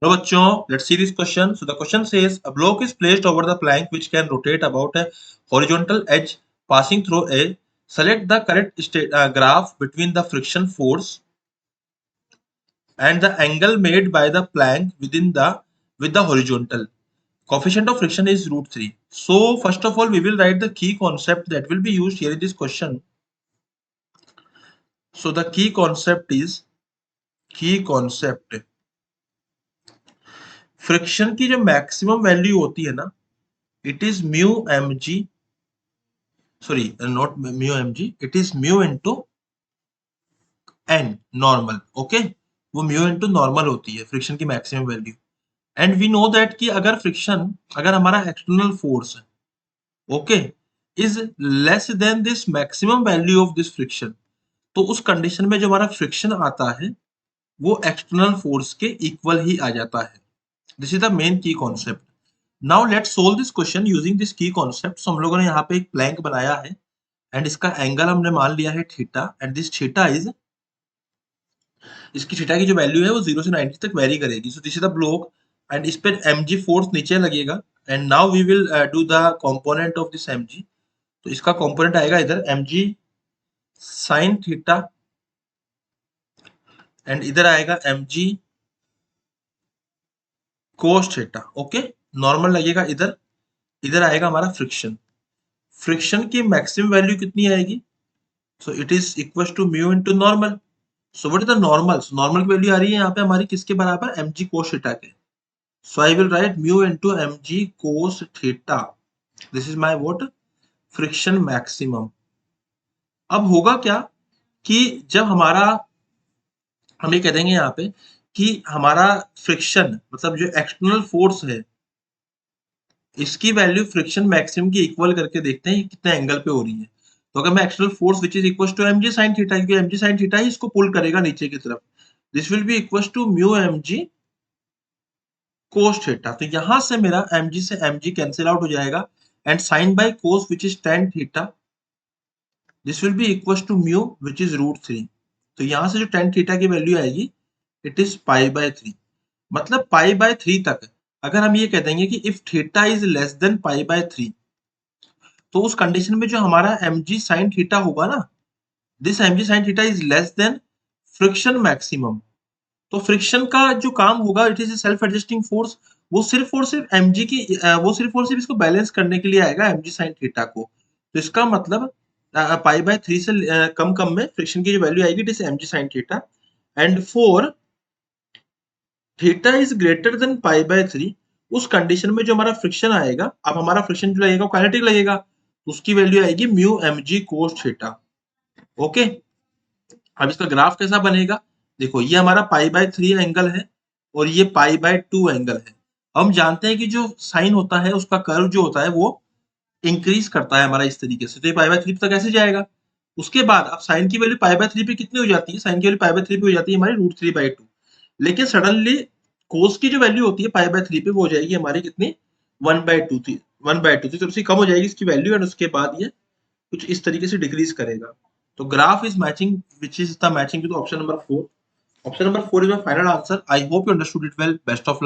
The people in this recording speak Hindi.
तो बच्चों, let's see this question. So the question says a block is placed over the plank which can rotate about a horizontal edge passing through a. Select the correct graph between the friction force and the angle made by the plank within the with the horizontal. Coefficient of friction is root 3. So first of all, we will write the key concept that will be used here in this question. So the key concept is friction की जो मैक्सिमम वैल्यू होती है ना, it is mu M G, sorry not mu M G, it is mu into N normal. Okay, वो म्यू इनटू नॉर्मल होती है फ्रिक्शन की maximum value. And we know that कि अगर हमारा external force, okay, is less than this maximum value of this friction, तो उस कंडीशन में जो हमारा फ्रिक्शन आता है वो एक्सटर्नल फोर्स के इक्वल ही आ जाता है. दिस इज द मेन की concept. Now let's solve this question using this की कॉन्सेप्ट. हम लोगों ने यहाँ पे एक प्लैंक बनाया है एंड इसका एंगल हमने मान लिया है theta, and this theta is, इसकी थीटा की जो वैल्यू है वो 0 से 90 तक वेरी करेगी. So this is the block and इस पे mg फोर्स नीचे लगेगा. And now we will do the component of this mg. तो इसका कंपोनेंट आएगा इधर mg sin थीटा एंड इधर आएगा mg cos theta. Okay, normal लगेगा इधर. इधर आएगा हमारा फ्रिक्शन की मैक्सिमम वैल्यू कितनी आएगी? So it is equal to mu into normal. So what is the normal? Normal की वैल्यू आ रही है यहाँ पे हमारी किसके बराबर? mg cos थीटा के. So I will write mu into mg cos theta. This is my what? Friction maximum. अब होगा क्या कि जब हमारा, हम ये कह देंगे यहाँ पे कि हमारा फ्रिक्शन मतलब जो एक्सटर्नल फोर्स है, इसकी वैल्यू फ्रिक्शन मैक्सिमम की इक्वल करके देखते हैं कितने एंगल पे हो रही है. तो अगर मैं external force which is equal to mg sin theta, क्योंकि mg sin थीटा ही इसको पुल करेगा नीचे की तरफ, this will be equal to mu mg cos theta. तो यहां से मेरा mg से mg कैंसिल आउट हो जाएगा and sin by cos which is tan theta, this will be equal to mu which is root 3. तो यहां से जो tan थीटा की वैल्यू आएगी इट इज पाई बाय 3. मतलब पाई बाय 3 तक अगर हम ये कह देंगे कि if theta is less than pi by 3, तो उस कंडीशन में जो हमारा mg sin थीटा होगा ना, this mg sin theta is less then friction maximum. तो फ्रिक्शन का जो काम होगा it is self adjusting force. वो सिर्फ और सिर्फ mg की वो सिर्फ और सिर्फ इसको बैलेंस करने के लिए आएगा mg sin थीटा को. तो इसका मतलब पाई बाय 3 से कम कम में फ्रिक्शन की जो वैल्यू आएगी it is mg sin theta. And for theta is greater than pi by 3, उस कंडीशन में जो हमारा फ्रिक्शन आएगा, अब हमारा फ्रिक्शन जो लगेगा काइनेटिक लगेगा, उसकी वैल्यू आएगी mu mg cos theta. Okay, अब इसका ग्राफ कैसा बनेगा? देखो, ये हमारा पाई बाय 3 एंगल है और ये पाई बाय 2 एंगल है. हम जानते हैं कि जो साइन होता है उसका कर्व जो होता है वो इंक्रीज करता है हमारा इस तरीके से. तो ये पाई बाय 3 तक ऐसे जाएगा. उसके बाद अब साइन की वैल्यू पाई बाय 3 पे कितनी हो जाती है? साइन की वैल्यू पाई बाय 3 पे हो जाती है हमारी रूट 3 बाय 2. लेकिन सडनली कोस की जो वैल्यू होती है पाई बाय 3 पे वो हो जाएगी हमारी कितनी? 1 बाय 2 थी, 1 बाय 2 थी. तो उसकी कम हो जाएगी इसकी वैल्यू एंड उसके बाद ये कुछ इस तरीके से डिक्रीज करेगा. तो graph is matching which is the matching to option number 4. Option number 4 is my final answer. I hope you understood it well. Best of luck.